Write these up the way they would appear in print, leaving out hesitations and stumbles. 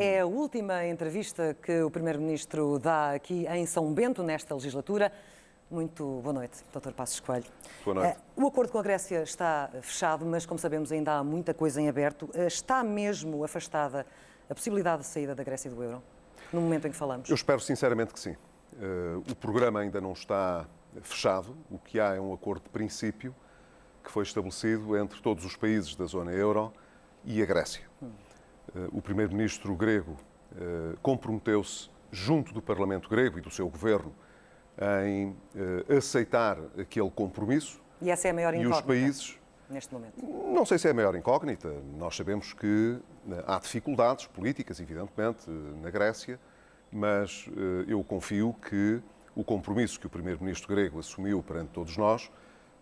É a última entrevista que o Primeiro-Ministro dá aqui em São Bento, nesta legislatura. Muito boa noite, Dr. Passos Coelho. Boa noite. O acordo com a Grécia está fechado, mas, como sabemos, ainda há muita coisa em aberto. Está mesmo afastada a possibilidade de saída da Grécia do euro, no momento em que falamos? Eu espero sinceramente que sim. O programa ainda não está fechado. O que há é um acordo de princípio que foi estabelecido entre todos os países da zona euro e a Grécia. O primeiro-ministro grego comprometeu-se, junto do Parlamento grego e do seu governo, em aceitar aquele compromisso. E essa é a maior incógnita, e os países, neste momento? Não sei se é a maior incógnita. Nós sabemos que há dificuldades políticas, evidentemente, na Grécia, mas eu confio que o compromisso que o primeiro-ministro grego assumiu perante todos nós,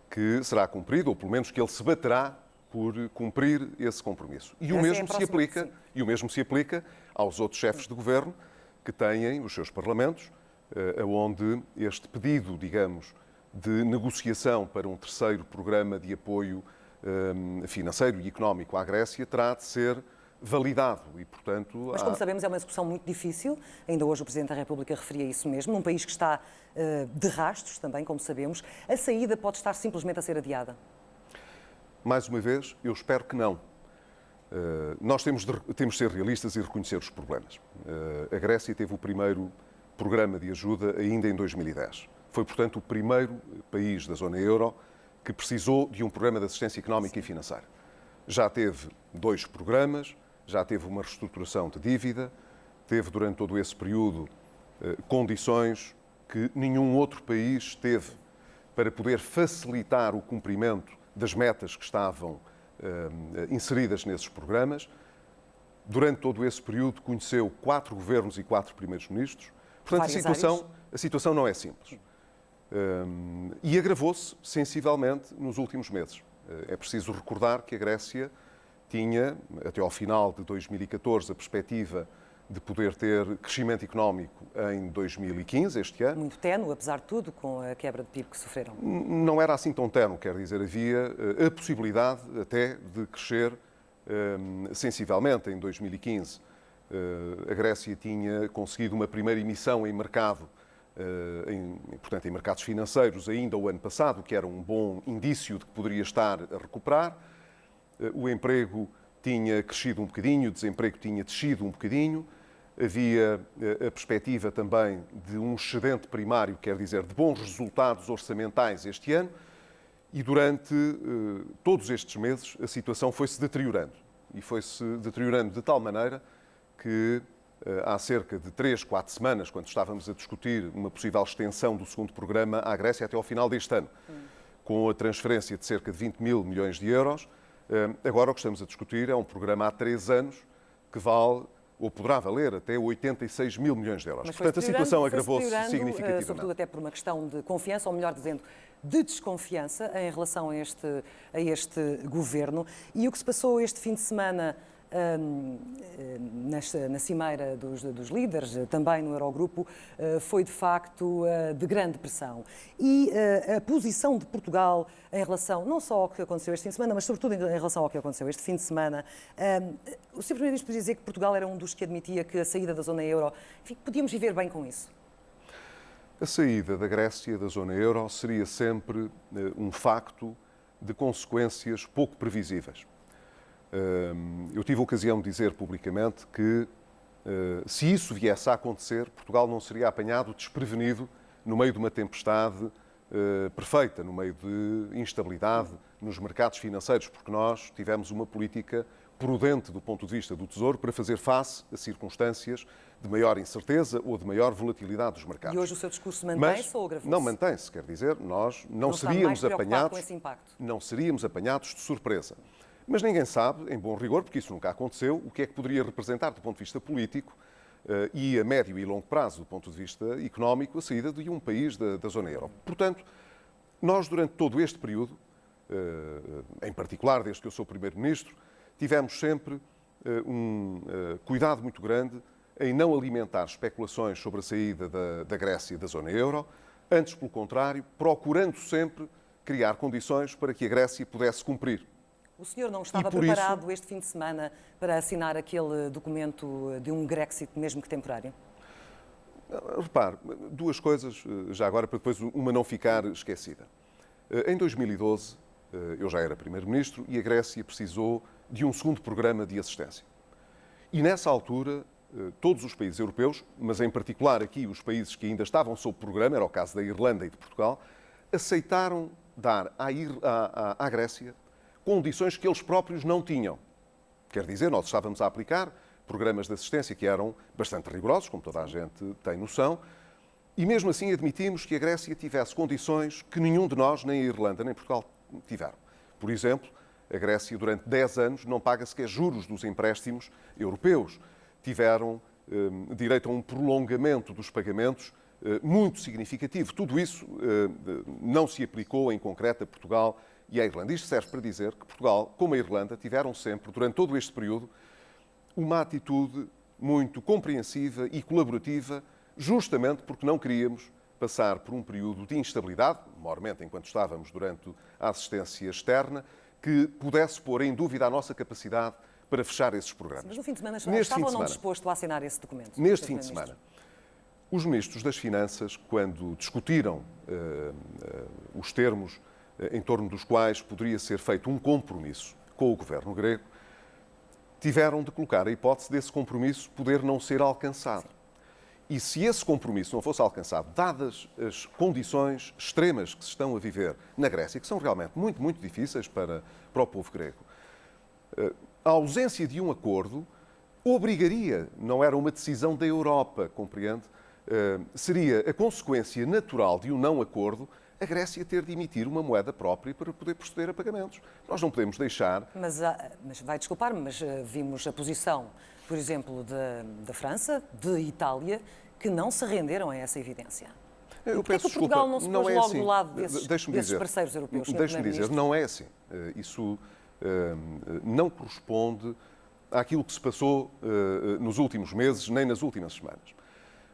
que será cumprido, ou pelo menos que ele se baterá por cumprir esse compromisso. E o mesmo se aplica aos outros chefes de governo que têm os seus parlamentos, onde este pedido, digamos, de negociação para um terceiro programa de apoio financeiro e económico à Grécia terá de ser validado e, portanto... Mas, como sabemos, é uma execução muito difícil. Ainda hoje o Presidente da República referia isso mesmo. Num país que está de rastros também, como sabemos, a saída pode estar simplesmente a ser adiada? Mais uma vez, eu espero que não. Nós temos de ser realistas e reconhecer os problemas. A Grécia teve o primeiro programa de ajuda ainda em 2010. Foi, portanto, o primeiro país da zona euro que precisou de um programa de assistência económica e financeira. Já teve 2 programas, já teve uma reestruturação de dívida, teve durante todo esse período condições que nenhum outro país teve para poder facilitar o cumprimento das metas que estavam inseridas nesses programas. Durante todo esse período conheceu 4 governos e 4 primeiros-ministros. Portanto, a situação não é simples. E agravou-se sensivelmente nos últimos meses. É preciso recordar que a Grécia tinha, até ao final de 2014, a perspectiva de poder ter crescimento económico em 2015, este ano. Muito ténue, apesar de tudo, com a quebra de PIB que sofreram. Não era assim tão ténue, quer dizer, havia a possibilidade até de crescer sensivelmente em 2015. A Grécia tinha conseguido uma primeira emissão em mercado, portanto, em mercados financeiros ainda o ano passado, que era um bom indício de que poderia estar a recuperar. O emprego tinha crescido um bocadinho, o desemprego tinha descido um bocadinho. Havia a perspectiva também de um excedente primário, quer dizer, de bons resultados orçamentais este ano. E durante todos estes meses a situação foi-se deteriorando. E foi-se deteriorando de tal maneira que há cerca de 3, 4 semanas, quando estávamos a discutir uma possível extensão do segundo programa à Grécia até ao final deste ano, com a transferência de cerca de 20 mil milhões de euros, agora o que estamos a discutir é um programa há 3 anos que vale, ou poderá valer, até 86 mil milhões de euros. Mas portanto, a situação agravou-se significativamente. Sobretudo até por uma questão de confiança, ou melhor dizendo, de desconfiança em relação a este governo. E o que se passou este fim de semana na cimeira dos líderes, também no Eurogrupo, foi de facto de grande pressão. E a posição de Portugal em relação, não só ao que aconteceu este fim de semana, mas sobretudo em relação ao que aconteceu este fim de semana, o Sr. Primeiro-Ministro podia dizer que Portugal era um dos que admitia que a saída da zona euro, enfim, podíamos viver bem com isso? A saída da Grécia da zona euro seria sempre um facto de consequências pouco previsíveis. Eu tive a ocasião de dizer publicamente que, se isso viesse a acontecer, Portugal não seria apanhado desprevenido no meio de uma tempestade perfeita, no meio de instabilidade nos mercados financeiros, porque nós tivemos uma política prudente do ponto de vista do Tesouro para fazer face a circunstâncias de maior incerteza ou de maior volatilidade dos mercados. E hoje o seu discurso mantém-se ou agravou-se? Não mantém-se, quer dizer, nós não seríamos apanhados de surpresa. Mas ninguém sabe, em bom rigor, porque isso nunca aconteceu, o que é que poderia representar do ponto de vista político e a médio e longo prazo, do ponto de vista económico, a saída de um país da zona euro. Portanto, nós durante todo este período, em particular desde que eu sou Primeiro-Ministro, tivemos sempre um cuidado muito grande em não alimentar especulações sobre a saída da Grécia da zona euro, antes, pelo contrário, procurando sempre criar condições para que a Grécia pudesse cumprir O senhor não estava preparado este fim de semana para assinar aquele documento de um Grexit, mesmo que temporário? Repare, duas coisas, já agora, para depois uma não ficar esquecida. Em 2012, eu já era Primeiro-Ministro e a Grécia precisou de um segundo programa de assistência. E nessa altura, todos os países europeus, mas em particular aqui os países que ainda estavam sob programa, era o caso da Irlanda e de Portugal, aceitaram dar à Grécia condições que eles próprios não tinham. Quer dizer, nós estávamos a aplicar programas de assistência que eram bastante rigorosos, como toda a gente tem noção, e mesmo assim admitimos que a Grécia tivesse condições que nenhum de nós, nem a Irlanda, nem Portugal, tiveram. Por exemplo, a Grécia, durante 10 anos, não paga sequer juros dos empréstimos europeus. Tiveram direito a um prolongamento dos pagamentos muito significativo. Tudo isso não se aplicou em concreto a Portugal e à Irlanda. Isto serve para dizer que Portugal, como a Irlanda, tiveram sempre, durante todo este período, uma atitude muito compreensiva e colaborativa, justamente porque não queríamos passar por um período de instabilidade, maiormente enquanto estávamos durante a assistência externa, que pudesse pôr em dúvida a nossa capacidade para fechar esses programas. Mas no fim de semana estava ou não disposto a assinar esse documento? Neste fim de semana, os ministros das Finanças, quando discutiram os termos em torno dos quais poderia ser feito um compromisso com o governo grego, tiveram de colocar a hipótese desse compromisso poder não ser alcançado. Sim. E se esse compromisso não fosse alcançado, dadas as condições extremas que se estão a viver na Grécia, que são realmente muito, muito difíceis para o povo grego, a ausência de um acordo obrigaria, não era uma decisão da Europa, compreende? Seria a consequência natural de um não acordo a Grécia ter de emitir uma moeda própria para poder proceder a pagamentos. Nós não podemos deixar... Mas vai desculpar-me, mas vimos a posição, por exemplo, da França, de Itália, que não se renderam a essa evidência. Eu peço desculpa, Portugal não se pôs logo assim. do lado desses parceiros europeus? Deixe-me dizer, não é assim. Isso não corresponde àquilo que se passou nos últimos meses, nem nas últimas semanas.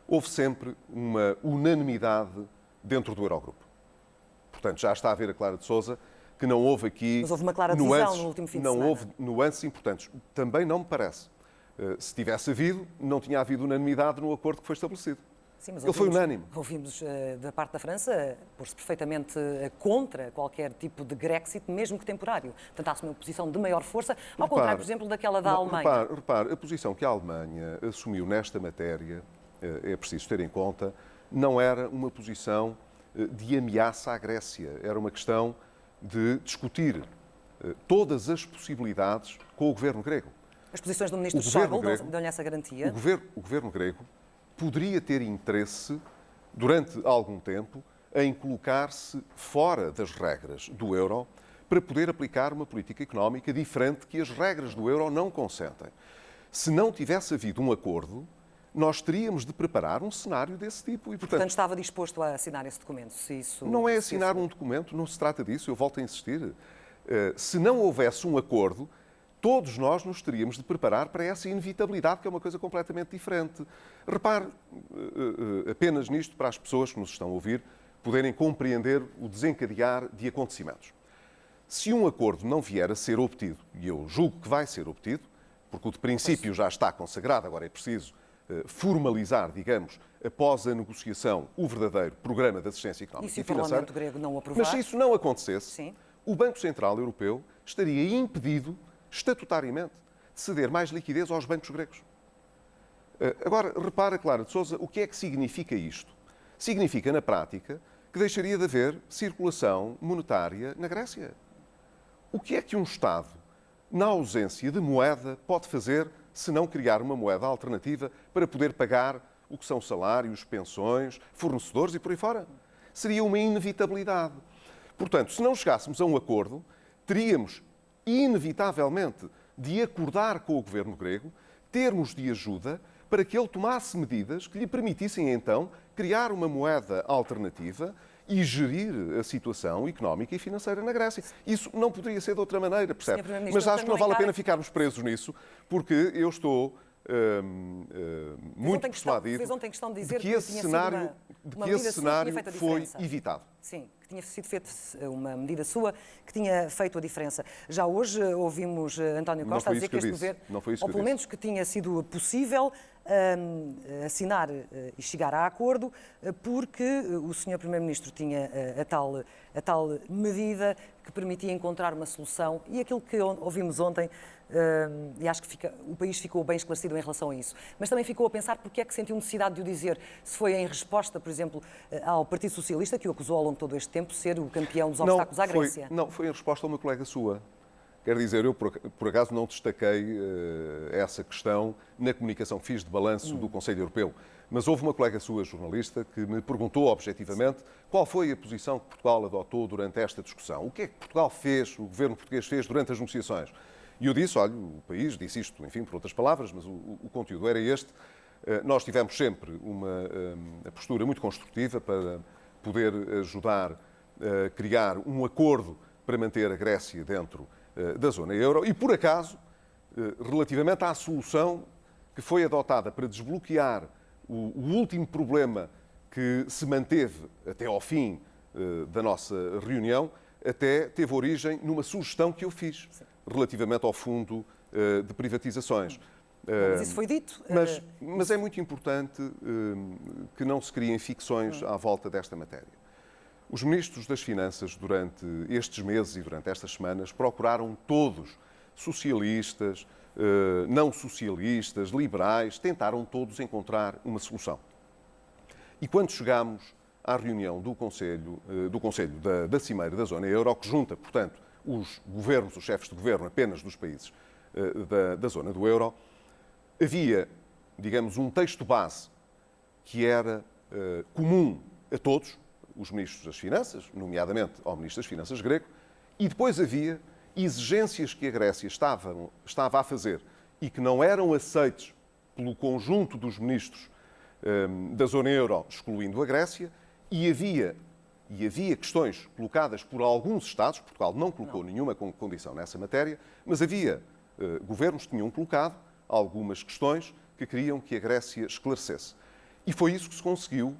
Houve sempre uma unanimidade dentro do Eurogrupo. Portanto, já está a ver a Clara de Sousa que não houve aqui Mas houve uma clara divisão no último fim de semana. Não houve nuances importantes. Também não me parece. Se tivesse havido, não tinha havido unanimidade no acordo que foi estabelecido. Sim, mas ele foi unânime. Ouvimos da parte da França pôr-se perfeitamente contra qualquer tipo de Grexit, mesmo que temporário. Portanto, assumiu uma posição de maior força, ao contrário, por exemplo, daquela da Alemanha. Repare, a posição que a Alemanha assumiu nesta matéria, é preciso ter em conta, não era uma posição de ameaça à Grécia. Era uma questão de discutir todas as possibilidades com o governo grego. As posições do ministro Schäuble dão-lhe essa garantia? O governo grego poderia ter interesse, durante algum tempo, em colocar-se fora das regras do euro para poder aplicar uma política económica diferente que as regras do euro não consentem. Se não tivesse havido um acordo, nós teríamos de preparar um cenário desse tipo. E, portanto, estava disposto a assinar esse documento? Se isso, não é assinar um documento, não se trata disso, eu volto a insistir. Se não houvesse um acordo, todos nós nos teríamos de preparar para essa inevitabilidade, que é uma coisa completamente diferente. Repare apenas nisto para as pessoas que nos estão a ouvir poderem compreender o desencadear de acontecimentos. Se um acordo não vier a ser obtido, e eu julgo que vai ser obtido, porque o de princípio já está consagrado, agora é preciso formalizar, digamos, após a negociação, o verdadeiro programa de assistência económica e financeira. E se o Parlamento grego não aprovar? Mas se isso não acontecesse, sim, o Banco Central Europeu estaria impedido, estatutariamente, de ceder mais liquidez aos bancos gregos. Agora, repara, Clara de Sousa, o que é que significa isto? Significa, na prática, que deixaria de haver circulação monetária na Grécia. O que é que um Estado, na ausência de moeda, pode fazer se não criar uma moeda alternativa para poder pagar o que são salários, pensões, fornecedores e por aí fora? Seria uma inevitabilidade. Portanto, se não chegássemos a um acordo, teríamos, inevitavelmente, de acordar com o governo grego, termos de ajuda para que ele tomasse medidas que lhe permitissem, então, criar uma moeda alternativa e gerir a situação económica e financeira na Grécia. Isso não poderia ser de outra maneira, percebe? Mas acho que não vale a pena ficarmos presos nisso, porque eu estou muito persuadido fez ontem questão de dizer que esse cenário foi evitado. Sim, que tinha sido feita uma medida sua que tinha feito a diferença. Já hoje ouvimos António Costa a dizer que este governo, ou pelo menos que tinha sido possível assinar e chegar a acordo, porque o Sr. Primeiro-Ministro tinha a tal medida que permitia encontrar uma solução, e aquilo que ouvimos ontem, e acho que o país ficou bem esclarecido em relação a isso, mas também ficou a pensar porque é que sentiu necessidade de o dizer, se foi em resposta, por exemplo, ao Partido Socialista, que o acusou ao longo de todo este tempo de ser o campeão dos obstáculos à Grécia. Não, foi em resposta a uma colega sua. Quer dizer, eu por acaso não destaquei essa questão na comunicação que fiz de balanço do Conselho Europeu, mas houve uma colega sua, jornalista, que me perguntou objetivamente qual foi a posição que Portugal adotou durante esta discussão. O que é que Portugal fez, o governo português fez durante as negociações? E eu disse, olha, o país disse isto, enfim, por outras palavras, mas o conteúdo era este. Nós tivemos sempre uma postura muito construtiva para poder ajudar a criar um acordo para manter a Grécia dentro da zona euro e, por acaso, relativamente à solução que foi adotada para desbloquear o último problema que se manteve até ao fim da nossa reunião, até teve origem numa sugestão que eu fiz relativamente ao fundo de privatizações. Mas isso foi dito. Mas é muito importante que não se criem ficções à volta desta matéria. Os ministros das Finanças, durante estes meses e durante estas semanas, procuraram todos, socialistas, não socialistas, liberais, tentaram todos encontrar uma solução. E quando chegámos à reunião do Conselho da Cimeira da Zona Euro, que junta, portanto, os governos, os chefes de governo apenas dos países da zona do euro, havia, digamos, um texto base que era comum a todos, os ministros das Finanças, nomeadamente ao Ministro das Finanças grego, e depois havia exigências que a Grécia estava a fazer e que não eram aceites pelo conjunto dos ministros da zona euro, excluindo a Grécia, e havia questões colocadas por alguns Estados, Portugal não colocou nenhuma condição nessa matéria, mas havia governos que tinham colocado algumas questões que queriam que a Grécia esclarecesse. E foi isso que se conseguiu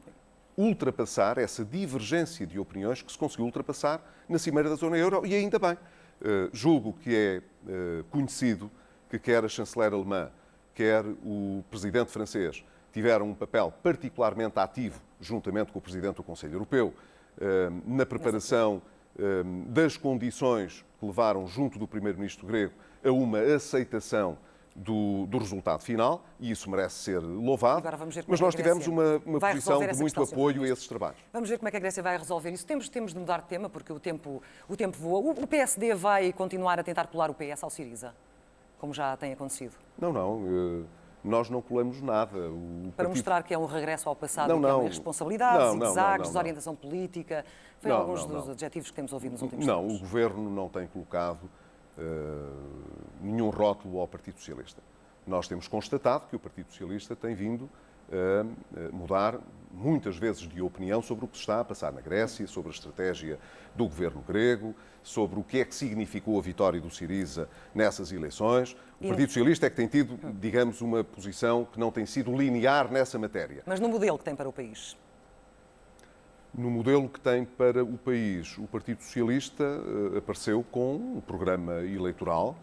ultrapassar, essa divergência de opiniões que se conseguiu ultrapassar na Cimeira da Zona Euro, e ainda bem. Julgo que é conhecido que quer a chanceler alemã, quer o presidente francês, tiveram um papel particularmente ativo, juntamente com o presidente do Conselho Europeu, na preparação das condições que levaram, junto do primeiro-ministro grego, a uma aceitação do resultado final, e isso merece ser louvado, mas nós tivemos uma posição de muito apoio a esses trabalhos. Vamos ver como é que a Grécia vai resolver isso. Temos de mudar de tema, porque o tempo voa. O PSD vai continuar a tentar colar o PS ao Siriza, como já tem acontecido? Não. Nós não colamos nada. Para mostrar que é um regresso ao passado, que é uma irresponsabilidade, zigue-zagues, desorientação política, foi alguns dos adjetivos que temos ouvido nos últimos tempos. Não, o Governo não tem colocado nenhum rótulo ao Partido Socialista. Nós temos constatado que o Partido Socialista tem vindo a mudar muitas vezes de opinião sobre o que se está a passar na Grécia, sobre a estratégia do governo grego, sobre o que é que significou a vitória do Siriza nessas eleições. O Partido Socialista é que tem tido, digamos, uma posição que não tem sido linear nessa matéria. Mas no modelo que tem para o país? No modelo que tem para o país, o Partido Socialista apareceu com um programa eleitoral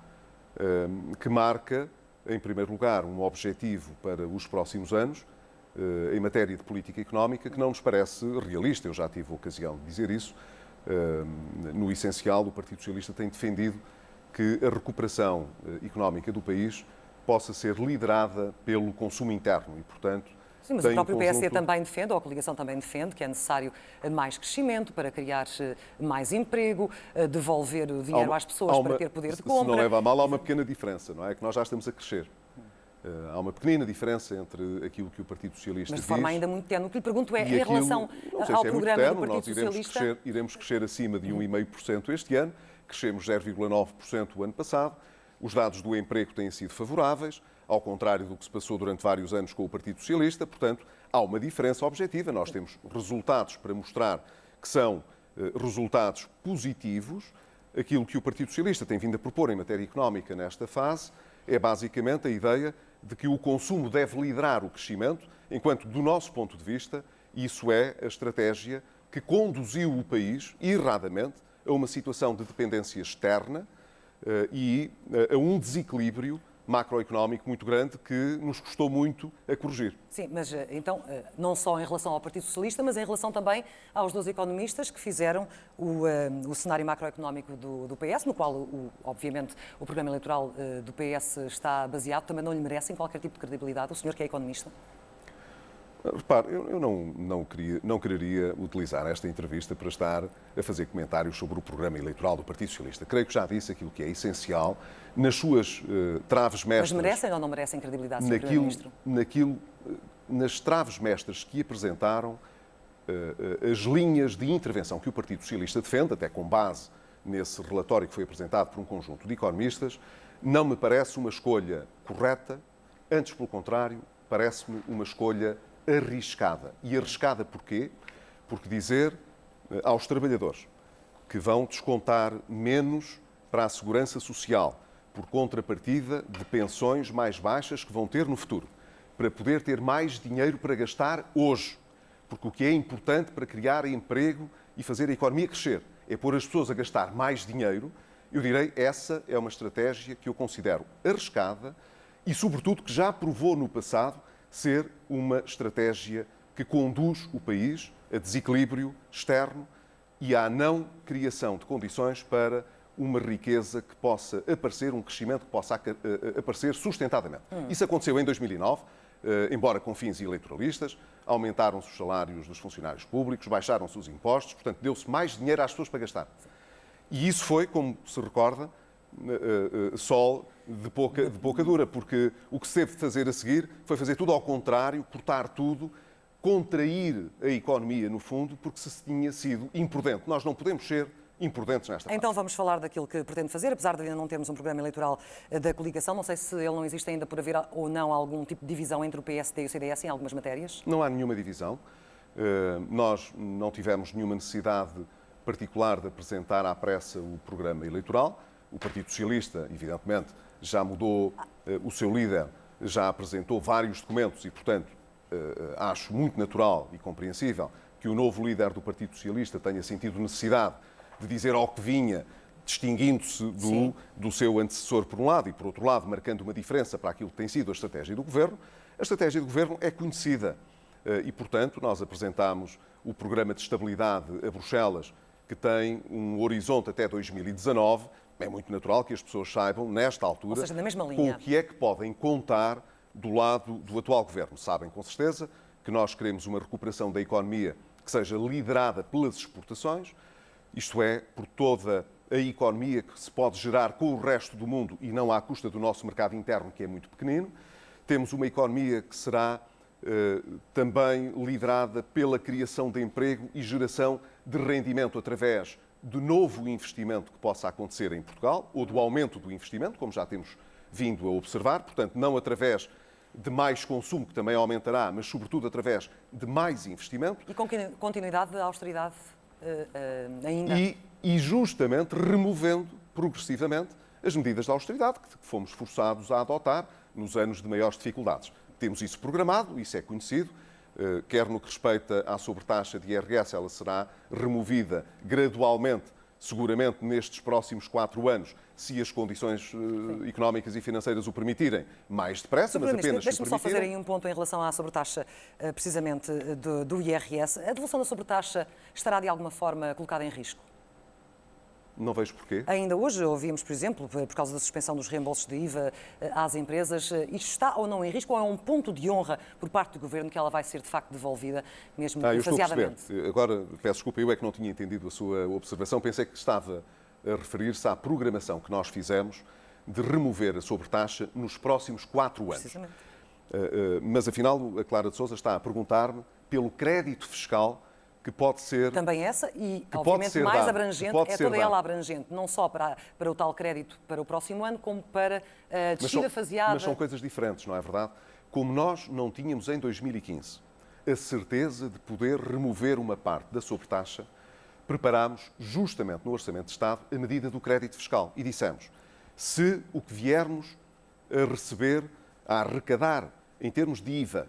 que marca, em primeiro lugar, um objetivo para os próximos anos em matéria de política económica que não nos parece realista. Eu já tive a ocasião de dizer isso. No essencial, o Partido Socialista tem defendido que a recuperação económica do país possa ser liderada pelo consumo interno e, portanto, sim, mas o próprio PSD também defende, ou a coligação também defende, que é necessário mais crescimento para criar mais emprego, devolver o dinheiro às pessoas para ter poder de compra. Se não leva a mal, há uma pequena diferença, não é? Que nós já estamos a crescer. Há uma pequena diferença entre aquilo que o Partido Socialista diz... Mas de forma ainda muito tenue. O que lhe pergunto é, em relação ao programa do Partido Socialista... Nós iremos crescer acima de 1,5% este ano, crescemos 0,9% o ano passado, os dados do emprego têm sido favoráveis, ao contrário do que se passou durante vários anos com o Partido Socialista, portanto, há uma diferença objetiva. Nós temos resultados para mostrar que são resultados positivos. Aquilo que o Partido Socialista tem vindo a propor em matéria económica nesta fase é basicamente a ideia de que o consumo deve liderar o crescimento, enquanto, do nosso ponto de vista, isso é a estratégia que conduziu o país, erradamente, a uma situação de dependência externa e a um desequilíbrio macroeconómico muito grande que nos custou muito a corrigir. Sim, mas então, não só em relação ao Partido Socialista, mas em relação também aos 2 economistas que fizeram o cenário macroeconómico do PS, no qual, obviamente, o programa eleitoral do PS está baseado, também não lhe merecem qualquer tipo de credibilidade, o senhor que é economista? Repare, eu não quereria utilizar esta entrevista para estar a fazer comentários sobre o programa eleitoral do Partido Socialista. Creio que já disse aquilo que é essencial nas suas traves mestras. Mas merecem ou não merecem credibilidade, Sr. Primeiro-Ministro? Nas traves mestras que apresentaram as linhas de intervenção que o Partido Socialista defende, até com base nesse relatório que foi apresentado por um conjunto de economistas, não me parece uma escolha correta, antes, pelo contrário, parece-me uma escolha arriscada. E arriscada porquê? Porque dizer aos trabalhadores que vão descontar menos para a segurança social por contrapartida de pensões mais baixas que vão ter no futuro, para poder ter mais dinheiro para gastar hoje, porque o que é importante para criar emprego e fazer a economia crescer é pôr as pessoas a gastar mais dinheiro, eu direi, essa é uma estratégia que eu considero arriscada e, sobretudo, que já provou no passado ser uma estratégia que conduz o país a desequilíbrio externo e à não criação de condições para uma riqueza que possa aparecer, um crescimento que possa aparecer sustentadamente. Isso aconteceu em 2009, embora com fins eleitoralistas, aumentaram-se os salários dos funcionários públicos, baixaram-se os impostos, portanto, deu-se mais dinheiro às pessoas para gastar. E isso foi, como se recorda, sol de pouca dura, porque o que se teve de fazer a seguir foi fazer tudo ao contrário, cortar tudo, contrair a economia, no fundo, porque se tinha sido imprudente. Nós não podemos ser imprudentes nesta fase. Então vamos falar daquilo que pretende fazer, apesar de ainda não termos um programa eleitoral da coligação. Não sei se ele não existe ainda por haver ou não algum tipo de divisão entre o PSD e o CDS em algumas matérias. Não há nenhuma divisão. Nós não tivemos nenhuma necessidade particular de apresentar à pressa o programa eleitoral. O Partido Socialista, evidentemente, já mudou o seu líder, já apresentou vários documentos e, portanto, acho muito natural e compreensível que o novo líder do Partido Socialista tenha sentido necessidade de dizer ao que vinha, distinguindo-se do seu antecessor por um lado e, por outro lado, marcando uma diferença para aquilo que tem sido a estratégia do Governo. A estratégia do Governo é conhecida e, portanto, nós apresentámos o Programa de Estabilidade a Bruxelas, que tem um horizonte até 2019. É muito natural que as pessoas saibam, nesta altura, ou seja, na mesma com linha, o que é que podem contar do lado do atual Governo. Sabem, com certeza, que nós queremos uma recuperação da economia que seja liderada pelas exportações, isto é, por toda a economia que se pode gerar com o resto do mundo e não à custa do nosso mercado interno, que é muito pequenino. Temos uma economia que será também liderada pela criação de emprego e geração de rendimento através de novo investimento que possa acontecer em Portugal, ou do aumento do investimento, como já temos vindo a observar, portanto, não através de mais consumo, que também aumentará, mas sobretudo através de mais investimento. E com continuidade da austeridade ainda? E justamente removendo progressivamente as medidas de austeridade que fomos forçados a adotar nos anos de maiores dificuldades. Temos isso programado, isso é conhecido, quer no que respeita à sobretaxa de IRS, ela será removida gradualmente, seguramente nestes próximos 4 anos, se as condições económicas e financeiras o permitirem, mais depressa, mas apenas se permitirem. Deixe-me só fazer aí um ponto em relação à sobretaxa, precisamente do IRS. A devolução da sobretaxa estará de alguma forma colocada em risco? Não vejo porquê. Ainda hoje ouvimos, por exemplo, por causa da suspensão dos reembolsos de IVA às empresas, isto está ou não em risco, ou é um ponto de honra por parte do Governo que ela vai ser de facto devolvida, mesmo faseadamente? Estou a perceber. Agora, peço desculpa, eu é que não tinha entendido a sua observação. Pensei que estava a referir-se à programação que nós fizemos de remover a sobretaxa nos próximos 4 anos. Precisamente. Mas, afinal, a Clara de Sousa está a perguntar-me pelo crédito fiscal que pode ser... Também essa e, obviamente, mais abrangente, é toda ela abrangente, não só para o tal crédito para o próximo ano, como para a descida faseada. Mas são coisas diferentes, não é verdade? Como nós não tínhamos em 2015 a certeza de poder remover uma parte da sobretaxa, preparámos justamente no Orçamento de Estado a medida do crédito fiscal e dissemos, se o que viermos a receber a arrecadar em termos de IVA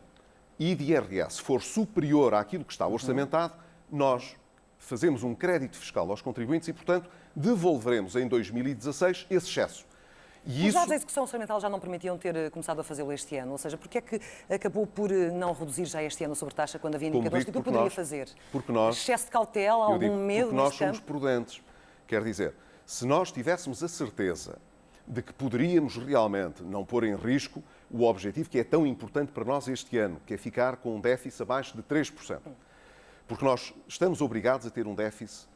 e de IRS for superior àquilo que está orçamentado, nós fazemos um crédito fiscal aos contribuintes e, portanto, devolveremos em 2016 esse excesso. E os dados da execução orçamental já não permitiam ter começado a fazê-lo este ano? Ou seja, porque é que acabou por não reduzir já este ano a sobretaxa quando havia indicadores do que poderia fazer? Porque nós... Excesso de cautela, algum medo? Porque nós somos prudentes. Quer dizer, se nós tivéssemos a certeza de que poderíamos realmente não pôr em risco o objetivo que é tão importante para nós este ano, que é ficar com um déficit abaixo de 3%. Porque nós estamos obrigados a ter um déficit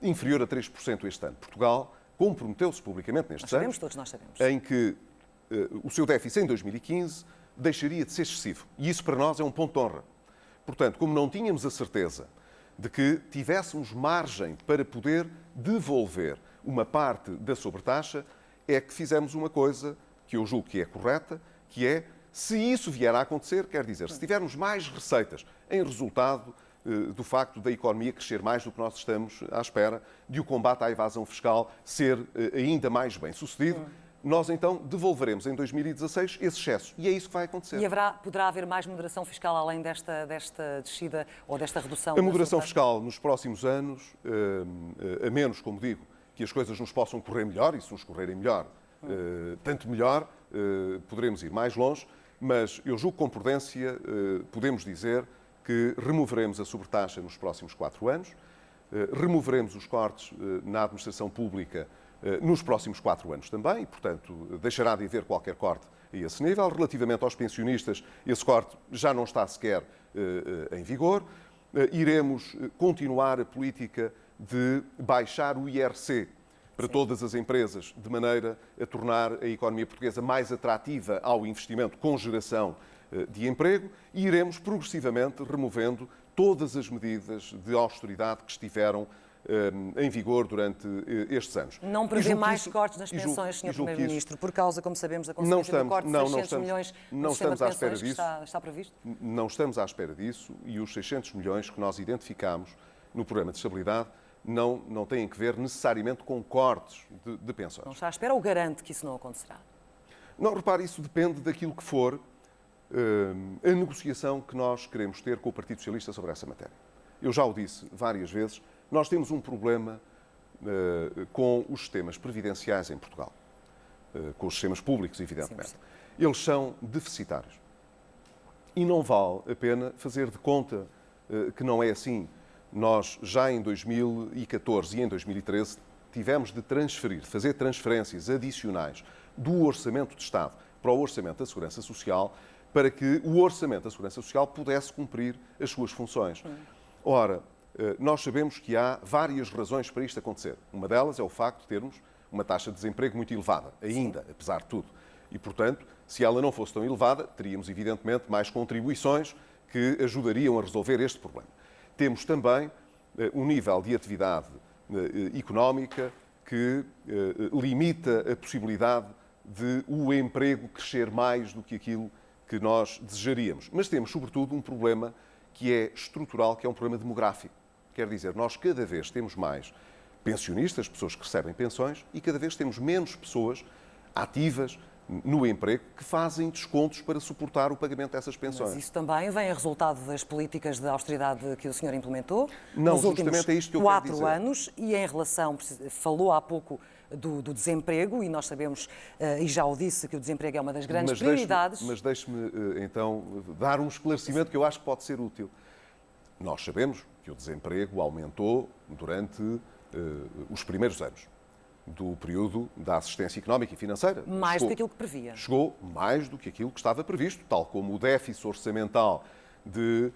inferior a 3% este ano. Portugal comprometeu-se publicamente nestes anos, todos nós sabemos, em que o seu déficit em 2015 deixaria de ser excessivo. E isso para nós é um ponto de honra. Portanto, como não tínhamos a certeza de que tivéssemos margem para poder devolver uma parte da sobretaxa, é que fizemos uma coisa que eu julgo que é correta, que é, se isso vier a acontecer, quer dizer, se tivermos mais receitas em resultado do facto da economia crescer mais do que nós estamos à espera, de o combate à evasão fiscal ser ainda mais bem sucedido, nós então devolveremos em 2016 esse excesso. E é isso que vai acontecer. E poderá haver mais moderação fiscal além desta descida ou desta redução? A moderação fiscal nos próximos anos, a menos, como digo, que as coisas nos possam correr melhor, e se nos correrem melhor, tanto melhor, poderemos ir mais longe, mas eu julgo que com prudência podemos dizer que removeremos a sobretaxa nos próximos 4 anos, removeremos os cortes na administração pública nos próximos 4 anos também, e, portanto, deixará de haver qualquer corte a esse nível. Relativamente aos pensionistas, esse corte já não está sequer em vigor. Iremos continuar a política de baixar o IRC para todas as empresas, de maneira a tornar a economia portuguesa mais atrativa ao investimento com geração de emprego, e iremos progressivamente removendo todas as medidas de austeridade que estiveram em vigor durante estes anos. Não prevê mais cortes nas pensões, Sr. Primeiro-Ministro, por causa, como sabemos, da consequência do corte de 600 milhões no sistema de pensões que está previsto? Não estamos à espera disso, e os 600 milhões que nós identificámos no Programa de Estabilidade não têm que ver necessariamente com cortes de pensões. Não está à espera ou garante que isso não acontecerá? Não, repare, isso depende daquilo que for a negociação que nós queremos ter com o Partido Socialista sobre essa matéria. Eu já o disse várias vezes, nós temos um problema com os sistemas previdenciais em Portugal, com os sistemas públicos, evidentemente. Sim. Eles são deficitários. E não vale a pena fazer de conta que não é assim. Nós, já em 2014 e em 2013, tivemos de fazer transferências adicionais do Orçamento de Estado para o Orçamento da Segurança Social, para que o Orçamento da Segurança Social pudesse cumprir as suas funções. Ora, nós sabemos que há várias razões para isto acontecer. Uma delas é o facto de termos uma taxa de desemprego muito elevada, ainda, apesar de tudo. E, portanto, se ela não fosse tão elevada, teríamos, evidentemente, mais contribuições que ajudariam a resolver este problema. Temos também um nível de atividade económica que limita a possibilidade de o emprego crescer mais do que aquilo que nós desejaríamos. Mas temos, sobretudo, um problema que é estrutural, que é um problema demográfico. Quer dizer, nós cada vez temos mais pensionistas, pessoas que recebem pensões, e cada vez temos menos pessoas ativas no emprego que fazem descontos para suportar o pagamento dessas pensões. Mas isso também vem a resultado das políticas de austeridade que o senhor implementou nos últimos é isto que eu 4 anos, e em relação, falou há pouco do desemprego, e nós sabemos, e já o disse, que o desemprego é uma das grandes prioridades. Mas deixe-me, então, dar um esclarecimento que eu acho que pode ser útil. Nós sabemos que o desemprego aumentou durante os primeiros anos do período da assistência económica e financeira. Mais do que aquilo que previa. Chegou mais do que aquilo que estava previsto, tal como o déficit orçamental de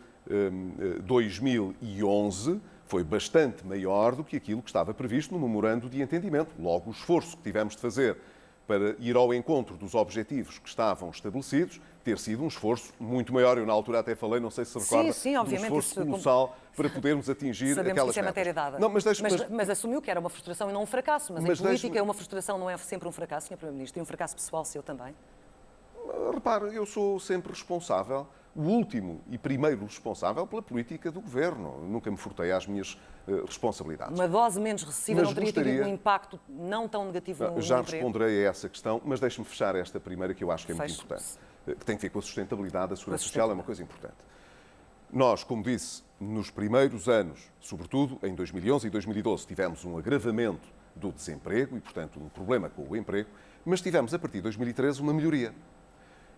2011 foi bastante maior do que aquilo que estava previsto no memorando de entendimento. Logo, o esforço que tivemos de fazer para ir ao encontro dos objetivos que estavam estabelecidos, ter sido um esforço muito maior. Eu, na altura, até falei, não sei se recorda, obviamente, um esforço colossal para podermos atingir sabemos aquelas que isso é matéria dada. Não, mas assumiu que era uma frustração e não um fracasso. Mas em política, uma frustração não é sempre um fracasso, Sr. Primeiro-Ministro, e um fracasso pessoal seu também. Repare, eu sou sempre responsável, o último e primeiro responsável pela política do Governo. Nunca me furtei às minhas responsabilidades. Uma dose menos recessiva Mas não teria tido um impacto não tão negativo no Já emprego? responderei a essa questão, mas deixe-me fechar esta primeira, que eu acho que é muito Feche. importante. Que tem a ver com a sustentabilidade da segurança social, é uma coisa importante. Nós, como disse, nos primeiros anos, sobretudo em 2011 e 2012, tivemos um agravamento do desemprego e, portanto, um problema com o emprego, mas tivemos, a partir de 2013, uma melhoria.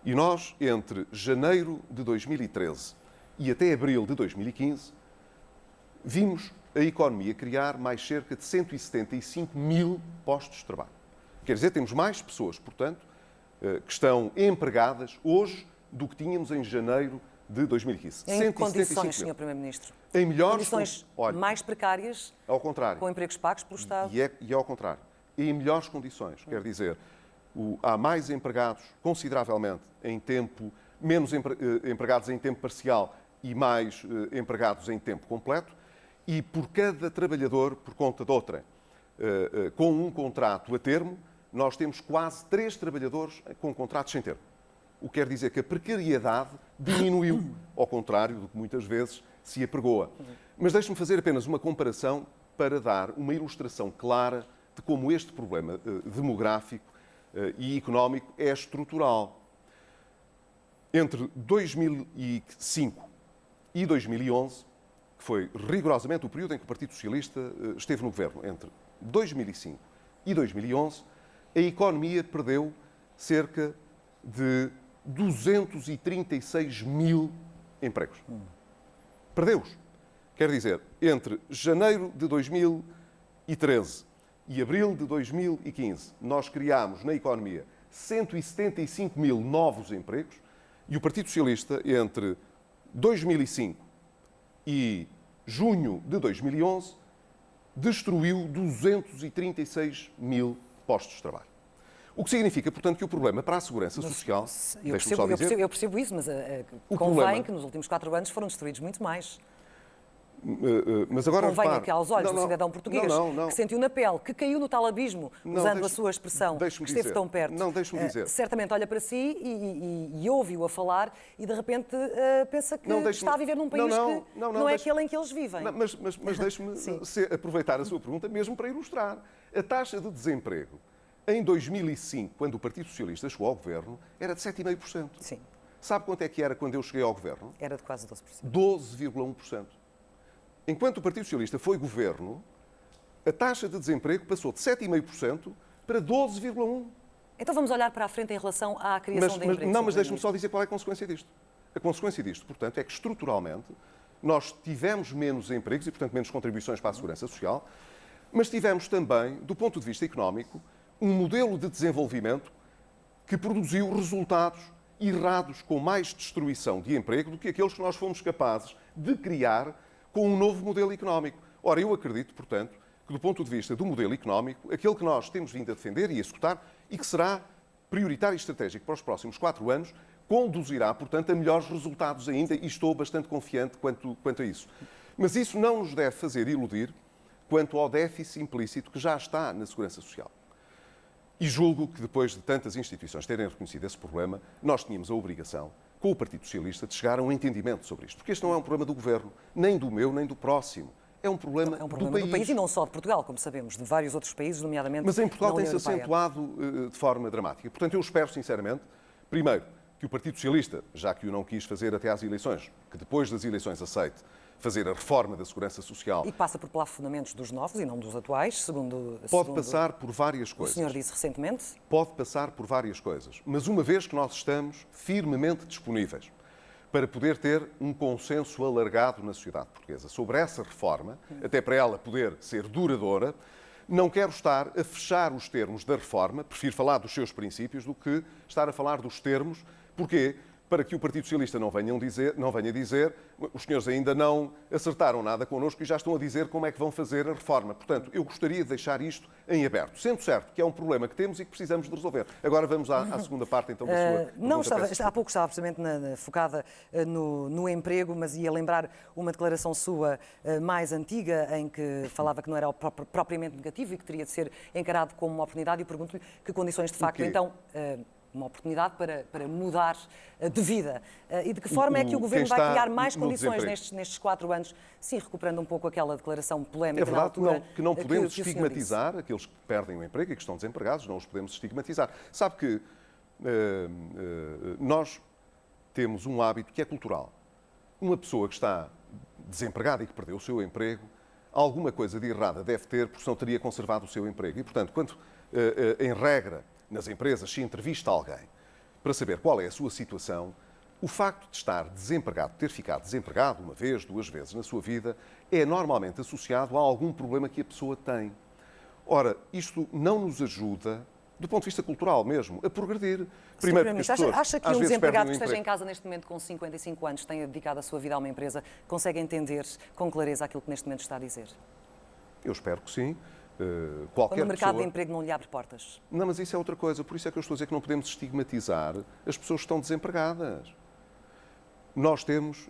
E nós, entre janeiro de 2013 e até abril de 2015, vimos a economia criar mais cerca de 175 mil postos de trabalho. Quer dizer, temos mais pessoas, portanto, que estão empregadas hoje do que tínhamos em janeiro de 2015. Em que condições, Sr. Primeiro-Ministro? Em melhores condições mais precárias, ao contrário, com empregos pagos pelo Estado? E ao contrário. Em melhores condições. Quer dizer, há mais empregados, consideravelmente, em tempo, menos empregados em tempo parcial e mais empregados em tempo completo, e por cada trabalhador, por conta de outrem, com um contrato a termo, nós temos quase 3 trabalhadores com contratos sem termo. O que quer dizer que a precariedade diminuiu, ao contrário do que muitas vezes se apregoa. Mas deixe-me fazer apenas uma comparação para dar uma ilustração clara de como este problema demográfico e económico é estrutural. Entre 2005 e 2011, que foi rigorosamente o período em que o Partido Socialista esteve no governo, entre 2005 e 2011, a economia perdeu cerca de 236 mil empregos. Perdeu-os. Quer dizer, entre janeiro de 2013 e abril de 2015, nós criámos na economia 175 mil novos empregos e o Partido Socialista, entre 2005 e junho de 2011, destruiu 236 mil postos de trabalho. O que significa, portanto, que o problema para a segurança social... Eu percebo isso, mas convém que nos últimos 4 anos foram destruídos muito mais. Mas agora convém que aos olhos do cidadão português que sentiu na pele, que caiu no tal abismo, usando a sua expressão, que esteve tão perto. Deixe-me dizer. Certamente olha para si e ouve-o a falar e de repente pensa que está a viver num país que não é aquele em que eles vivem. Mas deixe-me aproveitar a sua pergunta mesmo para ilustrar. A taxa de desemprego em 2005, quando o Partido Socialista chegou ao governo, era de 7,5%. Sim. Sabe quanto é que era quando eu cheguei ao governo? Era de quase 12%. 12,1%. Enquanto o Partido Socialista foi governo, a taxa de desemprego passou de 7,5% para 12,1%. Então vamos olhar para a frente em relação à criação de empregos. Não, mas deixe-me só dizer qual é a consequência disto. A consequência disto, portanto, é que estruturalmente nós tivemos menos empregos e, portanto, menos contribuições para a segurança social, mas tivemos também, do ponto de vista económico, um modelo de desenvolvimento que produziu resultados errados, com mais destruição de emprego do que aqueles que nós fomos capazes de criar com um novo modelo económico. Ora, eu acredito, portanto, que do ponto de vista do modelo económico, aquele que nós temos vindo a defender e a executar e que será prioritário e estratégico para os próximos 4 anos, conduzirá, portanto, a melhores resultados ainda e estou bastante confiante quanto a isso. Mas isso não nos deve fazer iludir quanto ao déficit implícito que já está na segurança social. E julgo que depois de tantas instituições terem reconhecido esse problema, nós tínhamos a obrigação, com o Partido Socialista, de chegar a um entendimento sobre isto. Porque este não é um problema do Governo, nem do meu, nem do próximo. É um problema, do país e não só de Portugal, como sabemos, de vários outros países, nomeadamente Mas em Portugal na União tem-se Europeia. acentuado de forma dramática. Portanto, eu espero, sinceramente, primeiro, que o Partido Socialista, já que o não quis fazer até às eleições, que depois das eleições aceite fazer a reforma da segurança social. E passa por plafonamentos dos novos e não dos atuais, segundo passar por várias coisas. O senhor disse recentemente? Pode passar por várias coisas. Mas uma vez que nós estamos firmemente disponíveis para poder ter um consenso alargado na sociedade portuguesa sobre essa reforma, até para ela poder ser duradoura, não quero estar a fechar os termos da reforma, prefiro falar dos seus princípios do que estar a falar dos termos. Porquê? Para que o Partido Socialista não venha dizer os senhores ainda não acertaram nada connosco e já estão a dizer como é que vão fazer a reforma. Portanto, eu gostaria de deixar isto em aberto, sendo certo que é um problema que temos e que precisamos de resolver. Agora vamos à segunda parte, então, da sua não pergunta. Há pouco estava precisamente focada no emprego, mas ia lembrar uma declaração sua mais antiga, em que falava que não era propriamente negativo e que teria de ser encarado como uma oportunidade, e pergunto-lhe que condições de facto, então... uma oportunidade para mudar de vida. E de que forma é que o Governo vai criar mais condições nestes 4 anos, sim, recuperando um pouco aquela declaração polémica na altura? É verdade que não podemos que estigmatizar aqueles que perdem o emprego e que estão desempregados, não os podemos estigmatizar. Sabe que nós temos um hábito que é cultural. Uma pessoa que está desempregada e que perdeu o seu emprego, alguma coisa de errada deve ter, porque senão teria conservado o seu emprego. E, portanto, quando, em regra, nas empresas se entrevista alguém para saber qual é a sua situação, o facto de estar desempregado, ter ficado desempregado uma vez, 2 vezes na sua vida, é normalmente associado a algum problema que a pessoa tem. Ora, isto não nos ajuda, do ponto de vista cultural mesmo, a progredir. Primeiro, porque as pessoas, acha que um desempregado que esteja em casa neste momento com 55 anos, tenha dedicado a sua vida a uma empresa, consegue entender com clareza aquilo que neste momento está a dizer? Eu espero que sim. Quando o mercado de emprego não lhe abre portas. Não, mas isso é outra coisa. Por isso é que eu estou a dizer que não podemos estigmatizar as pessoas que estão desempregadas. Nós temos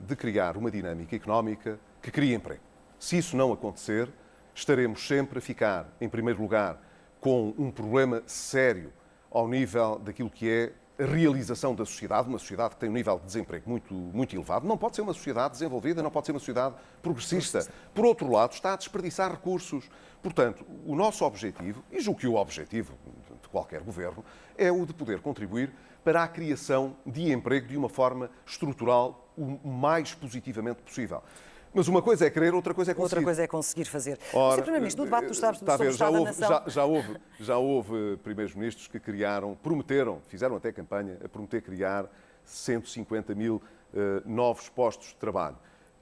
de criar uma dinâmica económica que crie emprego. Se isso não acontecer, estaremos sempre a ficar, em primeiro lugar, com um problema sério ao nível daquilo que é a realização da sociedade, uma sociedade que tem um nível de desemprego muito elevado. Não pode ser uma sociedade desenvolvida, não pode ser uma sociedade progressista. Por outro lado, está a desperdiçar recursos. Portanto, o nosso objetivo, e julgo que o objetivo de qualquer governo, é o de poder contribuir para a criação de emprego de uma forma estrutural o mais positivamente possível. Mas uma coisa é querer, outra coisa é conseguir. Outra coisa é conseguir fazer. Sr. Primeiro-Ministro, no debate do Estado sobre o Estado da Nação... Já houve primeiros-ministros que fizeram até campanha a prometer criar 150 mil novos postos de trabalho.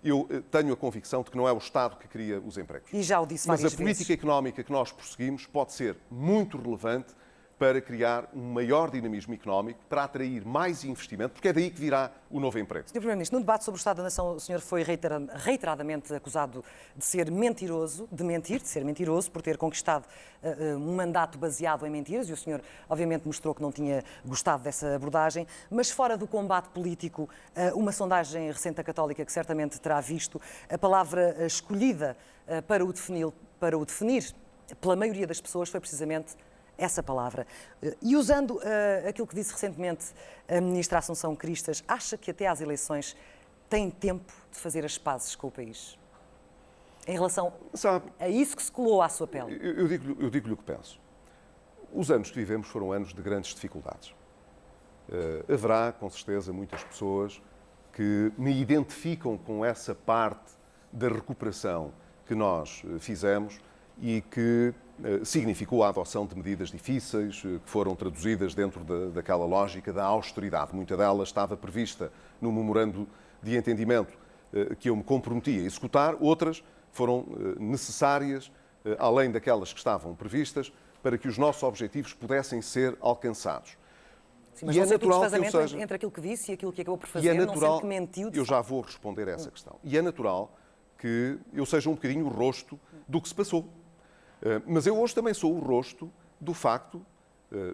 Eu tenho a convicção de que não é o Estado que cria os empregos. E já o disse várias vezes. Mas a política económica que nós prosseguimos pode ser muito relevante para criar um maior dinamismo económico, para atrair mais investimento, porque é daí que virá o novo emprego. Sr. Primeiro-Ministro, no debate sobre o Estado da Nação, o senhor foi reiteradamente acusado de ser mentiroso, de ser mentiroso, por ter conquistado um mandato baseado em mentiras, e o senhor, obviamente, mostrou que não tinha gostado dessa abordagem, mas fora do combate político, uma sondagem recente da Católica, que certamente terá visto, a palavra escolhida para o definir pela maioria das pessoas foi precisamente essa palavra. E usando aquilo que disse recentemente a ministra Assunção Cristas, acha que até às eleições tem tempo de fazer as pazes com o país? Em relação a isso que se colou à sua pele. Eu digo-lhe o que penso. Os anos que vivemos foram anos de grandes dificuldades. Haverá, com certeza, muitas pessoas que me identificam com essa parte da recuperação que nós fizemos e que significou a adoção de medidas difíceis, que foram traduzidas dentro daquela lógica da austeridade. Muita delas estava prevista no memorando de entendimento que eu me comprometi a executar, outras foram necessárias, além daquelas que estavam previstas, para que os nossos objetivos pudessem ser alcançados. Sim, mas não sei o desfazamento entre aquilo que disse e aquilo que acabou por fazer, não sendo que mentiu. Eu já vou responder a essa questão. E é natural que eu seja um bocadinho o rosto do que se passou. Mas eu hoje também sou o rosto do facto,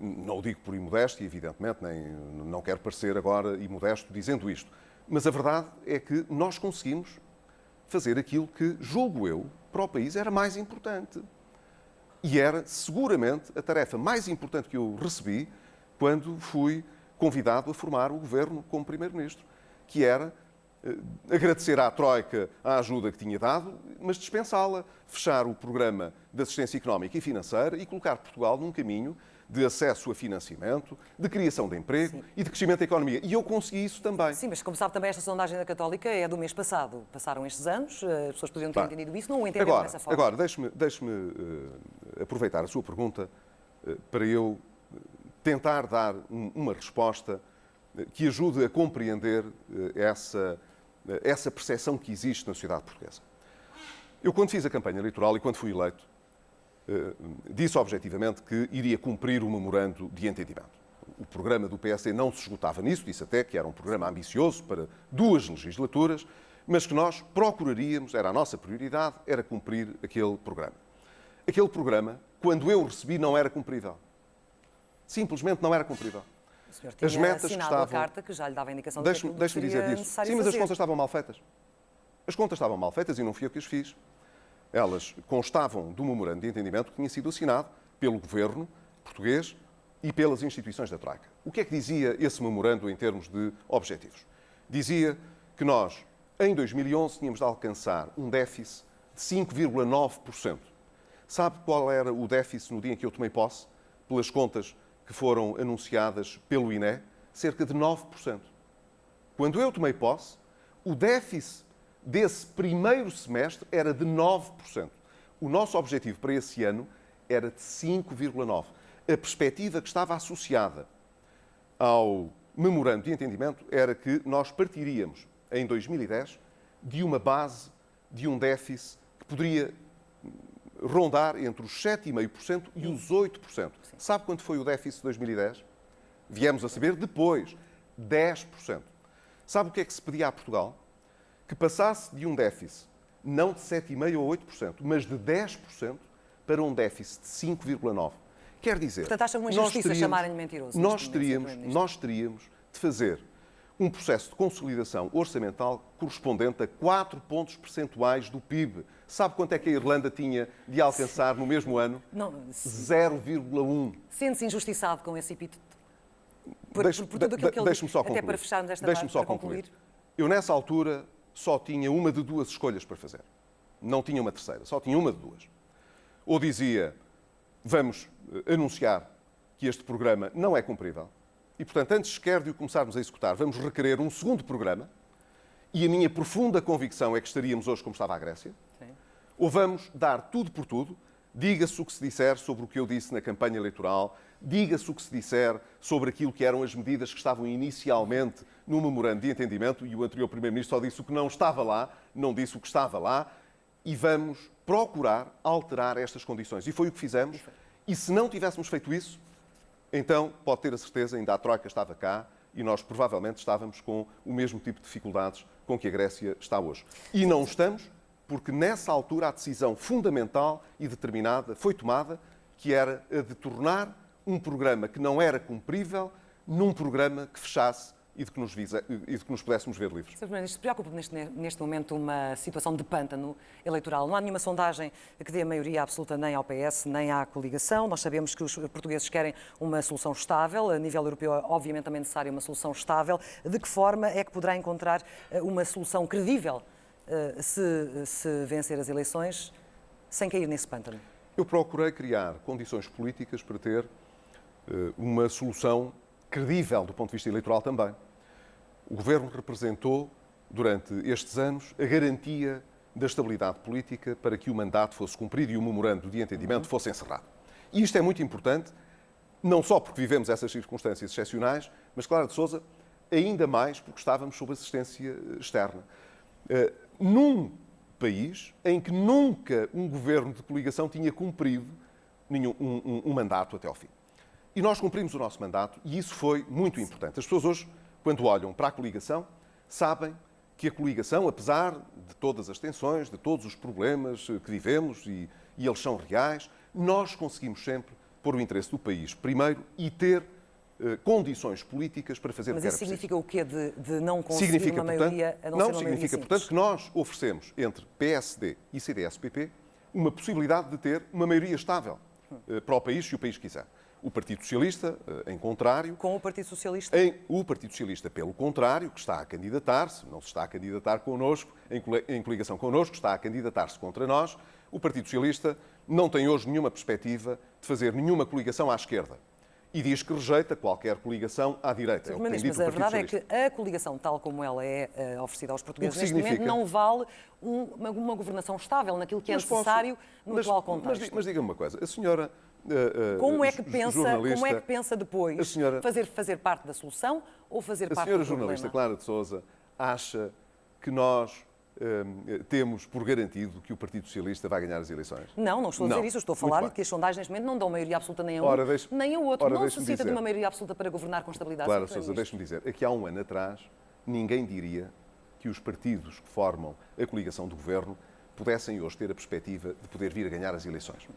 não o digo por imodéstia, evidentemente, não quero parecer agora imodesto dizendo isto, mas a verdade é que nós conseguimos fazer aquilo que, julgo eu, para o país era mais importante. E era, seguramente, a tarefa mais importante que eu recebi quando fui convidado a formar o governo como Primeiro-Ministro, que era agradecer à Troika a ajuda que tinha dado, mas dispensá-la, fechar o programa de assistência económica e financeira e colocar Portugal num caminho de acesso a financiamento, de criação de emprego e de crescimento da economia. E eu consegui isso também. Sim, mas como sabe também esta sondagem da Católica é do mês passado. Passaram estes anos, as pessoas poderiam ter entendido isso, não o entenderam dessa forma. Agora, deixe-me aproveitar a sua pergunta para eu tentar dar uma resposta que ajude a compreender essa percepção que existe na sociedade portuguesa. Eu, quando fiz a campanha eleitoral e quando fui eleito, disse objetivamente que iria cumprir o memorando de entendimento. O programa do PSD não se esgotava nisso, disse até que era um programa ambicioso para 2 legislaturas, mas que nós procuraríamos, era a nossa prioridade, era cumprir aquele programa. Aquele programa, quando eu o recebi, não era cumprível. Simplesmente não era cumprível. O senhor tinha as metas que estavam... a carta que já lhe dava a indicação de que aquilo Deixe-me dizer disso. Sim, mas as contas estavam mal feitas. As contas estavam mal feitas e não fui eu que as fiz. Elas constavam do memorando de entendimento que tinha sido assinado pelo governo português e pelas instituições da Troika. O que é que dizia esse memorando em termos de objetivos? Dizia que nós, em 2011, tínhamos de alcançar um déficit de 5,9%. Sabe qual era o déficit no dia em que eu tomei posse? Pelas contas que foram anunciadas pelo INE, cerca de 9%. Quando eu tomei posse, o déficit desse primeiro semestre era de 9%. O nosso objetivo para esse ano era de 5,9%. A perspectiva que estava associada ao memorando de entendimento era que nós partiríamos, em 2010, de uma base de um déficit que poderia rondar entre os 7,5% e os 8%. Sabe quanto foi o déficit de 2010? Viemos a saber depois, 10%. Sabe o que é que se pedia a Portugal? Que passasse de um déficit não de 7,5% ou 8%, mas de 10% para um déficit de 5,9%. Quer dizer, portanto, acha uma injustiça chamarem-lhe mentiroso? Nós teríamos de fazer um processo de consolidação orçamental correspondente a 4 pontos percentuais do PIB. Sabe quanto é que a Irlanda tinha de alcançar no mesmo ano? 0,1. Sente-se injustiçado com esse epíteto? Por tudo aquilo que ele disse, até para fecharmos esta parte, para concluir. Eu, nessa altura, só tinha uma de duas escolhas para fazer. Não tinha uma terceira, só tinha uma de duas. Ou dizia, vamos anunciar que este programa não é cumprível e, portanto, antes sequer de o começarmos a executar, vamos requerer um segundo programa e a minha profunda convicção é que estaríamos hoje como estava a Grécia. Sim. Ou vamos dar tudo por tudo, diga-se o que se disser sobre o que eu disse na campanha eleitoral, diga-se o que se disser sobre aquilo que eram as medidas que estavam inicialmente no memorando de entendimento, e o anterior Primeiro-Ministro só disse o que não estava lá, não disse o que estava lá, e vamos procurar alterar estas condições. E foi o que fizemos. E se não tivéssemos feito isso, então pode ter a certeza, ainda a Troika estava cá e nós provavelmente estávamos com o mesmo tipo de dificuldades com que a Grécia está hoje. E não estamos, porque nessa altura a decisão fundamental e determinada foi tomada, que era a de tornar um programa que não era cumprível num programa que fechasse e de que nos pudéssemos ver livres. Sr. Primeiro-Ministro, preocupa neste momento uma situação de pântano eleitoral. Não há nenhuma sondagem que dê a maioria absoluta nem ao PS, nem à coligação. Nós sabemos que os portugueses querem uma solução estável. A nível europeu, obviamente, também é necessária uma solução estável. De que forma é que poderá encontrar uma solução credível se vencer as eleições, sem cair nesse pântano? Eu procurei criar condições políticas para ter uma solução credível do ponto de vista eleitoral também. O Governo representou, durante estes anos, a garantia da estabilidade política para que o mandato fosse cumprido e o memorando de entendimento fosse encerrado. E isto é muito importante, não só porque vivemos essas circunstâncias excepcionais, mas, Clara de Sousa, ainda mais porque estávamos sob assistência externa. Num país em que nunca um governo de coligação tinha cumprido um mandato até ao fim. E nós cumprimos o nosso mandato e isso foi muito importante. As pessoas hoje, quando olham para a coligação, sabem que a coligação, apesar de todas as tensões, de todos os problemas que vivemos, e eles são reais, nós conseguimos sempre pôr o interesse do país primeiro e ter condições políticas para fazer o que era preciso. Mas isso significa o quê de não conseguir uma maioria, a não ser uma maioria simples? Significa, portanto, que nós oferecemos, entre PSD e CDS-PP, uma possibilidade de ter uma maioria estável para o país, se o país quiser. O Partido Socialista, em contrário... Com o Partido Socialista? O Partido Socialista, pelo contrário, que está a candidatar-se, não se está a candidatar connosco, em coligação connosco, está a candidatar-se contra nós. O Partido Socialista não tem hoje nenhuma perspectiva de fazer nenhuma coligação à esquerda. E diz que rejeita qualquer coligação à direita. Mas a verdade é que a coligação, tal como ela é oferecida aos portugueses neste momento, não vale uma governação estável naquilo que é necessário no atual contexto. Mas diga-me uma coisa, a senhora... Como é que pensa depois fazer parte da solução ou fazer parte do problema? A senhora jornalista Clara de Sousa acha que nós temos por garantido que o Partido Socialista vai ganhar as eleições? Não estou a dizer isso. Eu estou a falar de que as sondagens neste momento não dão maioria absoluta nem a um nem a outro. Não necessita de uma maioria absoluta para governar com estabilidade. Clara de Sousa, deixe-me dizer, aqui há um ano atrás ninguém diria que os partidos que formam a coligação do governo pudessem hoje ter a perspectiva de poder vir a ganhar as eleições.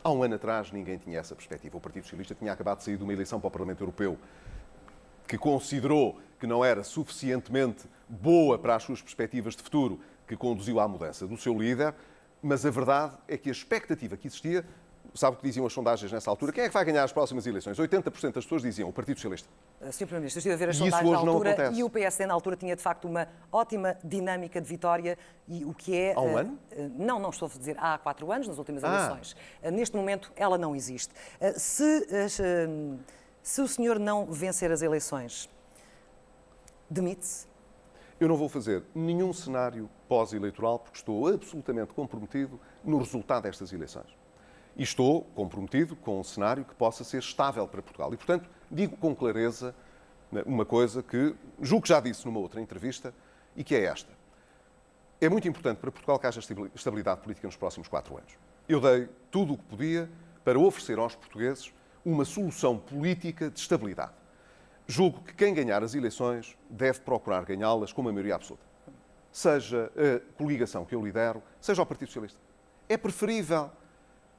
Há um ano atrás ninguém tinha essa perspectiva. O Partido Socialista tinha acabado de sair de uma eleição para o Parlamento Europeu que considerou que não era suficientemente boa para as suas perspectivas de futuro, que conduziu à mudança do seu líder, mas a verdade é que a expectativa que existia, sabe o que diziam as sondagens nessa altura? Quem é que vai ganhar as próximas eleições? 80% das pessoas diziam o Partido Socialista. Sr. Primeiro-Ministro, eu estive a ver as E isso sondagens na hoje não altura acontece. e o PSD na altura tinha de facto uma ótima dinâmica de vitória e o que é... Há um ano? Não estou a dizer há 4 anos, nas últimas eleições. Neste momento ela não existe. Se o senhor não vencer as eleições, demite-se? Eu não vou fazer nenhum cenário pós-eleitoral porque estou absolutamente comprometido no resultado destas eleições. E estou comprometido com um cenário que possa ser estável para Portugal. E, portanto, digo com clareza uma coisa que julgo que já disse numa outra entrevista e que é esta. É muito importante para Portugal que haja estabilidade política nos próximos 4 anos. Eu dei tudo o que podia para oferecer aos portugueses uma solução política de estabilidade. Julgo que quem ganhar as eleições deve procurar ganhá-las com uma maioria absoluta. Seja a coligação que eu lidero, seja o Partido Socialista. É preferível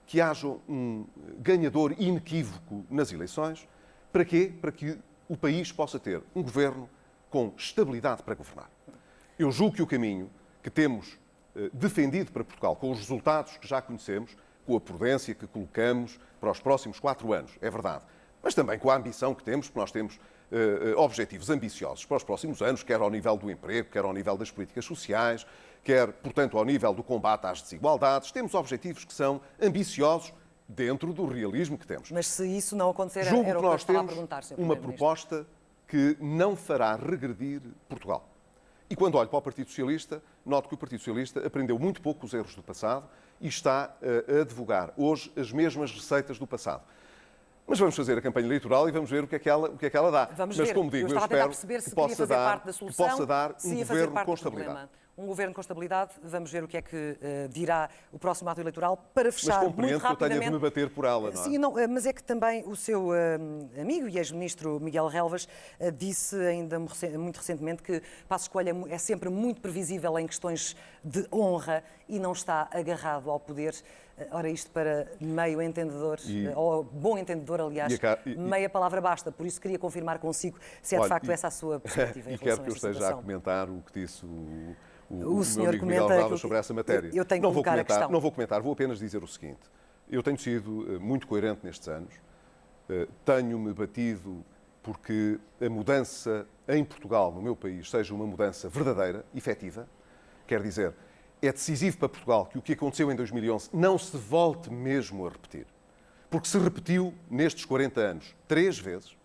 que haja um ganhador inequívoco nas eleições. Para quê? Para que o país possa ter um governo com estabilidade para governar. Eu julgo que o caminho que temos defendido para Portugal, com os resultados que já conhecemos, com a prudência que colocamos para os próximos 4 anos, é verdade, mas também com a ambição que temos, porque nós temos objetivos ambiciosos para os próximos anos, quer ao nível do emprego, quer ao nível das políticas sociais, quer, portanto, ao nível do combate às desigualdades. Temos objetivos que são ambiciosos dentro do realismo que temos. Mas se isso não acontecer, Julgo era o que que eu nós estava a temos perguntar, Sr. uma Primeiro-Ministro. proposta que não fará regredir Portugal. E quando olho para o Partido Socialista, noto que o Partido Socialista aprendeu muito pouco os erros do passado e está a advogar hoje as mesmas receitas do passado. Mas vamos fazer a campanha eleitoral e vamos ver o que é que ela dá. Vamos Mas, ver. como digo, eu estava a tentar espero perceber se que queria possa fazer dar, parte da solução, que possa dar se um ia fazer governo parte com do estabilidade. problema. Um governo com estabilidade, vamos ver o que é que dirá o próximo ato eleitoral para Mas fechar muito compreendo que eu tenha rapidamente. de me bater por ela, não é? Sim, não, mas é que também o seu amigo e ex-ministro Miguel Relvas disse ainda muito recentemente que Passos Coelho é sempre muito previsível em questões de honra e não está agarrado ao poder. Ora, isto para meio entendedor, ou bom entendedor, aliás, meia palavra basta. Por isso queria confirmar consigo se é de facto essa a sua perspectiva em E relação quero que eu a esta esteja a situação. comentar o que disse o O senhor meu amigo Miguel comenta Relvas sobre essa matéria. eu tenho que não vou colocar a comentar, questão. não vou comentar, vou apenas dizer o seguinte. Eu tenho sido muito coerente nestes anos, tenho-me batido porque a mudança em Portugal, no meu país, seja uma mudança verdadeira, efetiva. Quer dizer, é decisivo para Portugal que o que aconteceu em 2011 não se volte mesmo a repetir. Porque se repetiu nestes 40 anos 3 vezes,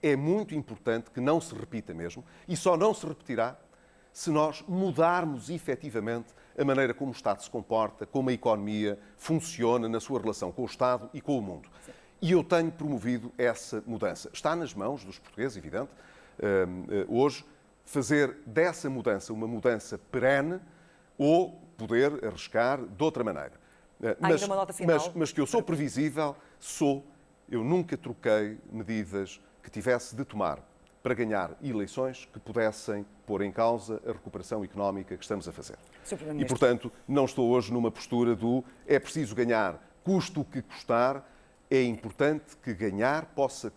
é muito importante que não se repita mesmo e só não se repetirá se nós mudarmos efetivamente a maneira como o Estado se comporta, como a economia funciona na sua relação com o Estado e com o mundo. E eu tenho promovido essa mudança. Está nas mãos dos portugueses, evidente, hoje, fazer dessa mudança uma mudança perene ou poder arriscar de outra maneira. Ainda uma nota final. Mas que eu sou previsível, eu nunca troquei medidas que tivesse de tomar para ganhar eleições que pudessem pôr em causa a recuperação económica que estamos a fazer. E, portanto, não estou hoje numa postura do é preciso ganhar, custe o que custar. É importante que ganhar possa,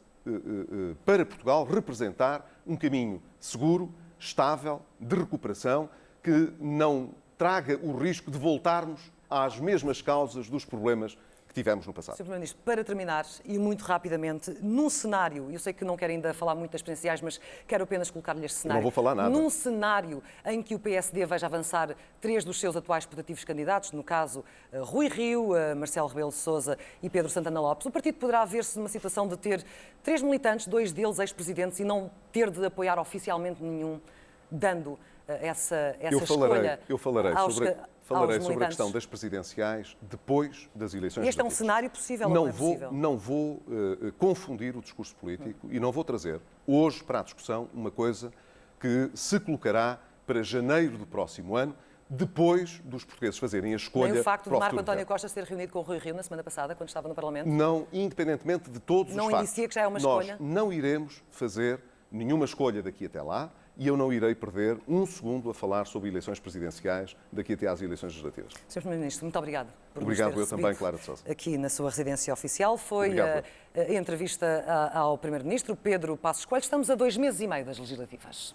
para Portugal, representar um caminho seguro, estável, de recuperação, que não traga o risco de voltarmos às mesmas causas dos problemas que tivemos no passado. Sr. Primeiro-Ministro, para terminar, e muito rapidamente, num cenário, eu sei que não quero ainda falar muito das presidenciais, mas quero apenas colocar-lhe este cenário. Não vou falar nada. Num cenário em que o PSD veja avançar 3 dos seus atuais putativos candidatos, no caso Rui Rio, Marcelo Rebelo de Sousa e Pedro Santana Lopes, o partido poderá ver-se numa situação de ter 3 militantes, 2 deles ex-presidentes, e não ter de apoiar oficialmente nenhum, dando essa escolha Eu falarei sobre a questão das presidenciais depois das eleições. Este é um cenário possível ou não é possível? Não vou confundir o discurso político e não vou trazer hoje para a discussão uma coisa que se colocará para janeiro do próximo ano, depois dos portugueses fazerem a escolha. Nem o facto de Marco António governo. Costa se ter reunido com o Rui Rio na semana passada, quando estava no Parlamento? Não, independentemente de todos os factos. Não indicia que já é uma escolha? Nós não iremos fazer nenhuma escolha daqui até lá. E eu não irei perder um segundo a falar sobre eleições presidenciais daqui até às eleições legislativas. Sr. Primeiro-Ministro, muito obrigado por Obrigado nos ter eu também, Clara de Sousa. aqui na sua residência oficial. Foi a entrevista ao Primeiro-Ministro, Pedro Passos Coelho. Estamos a 2 meses e meio das legislativas.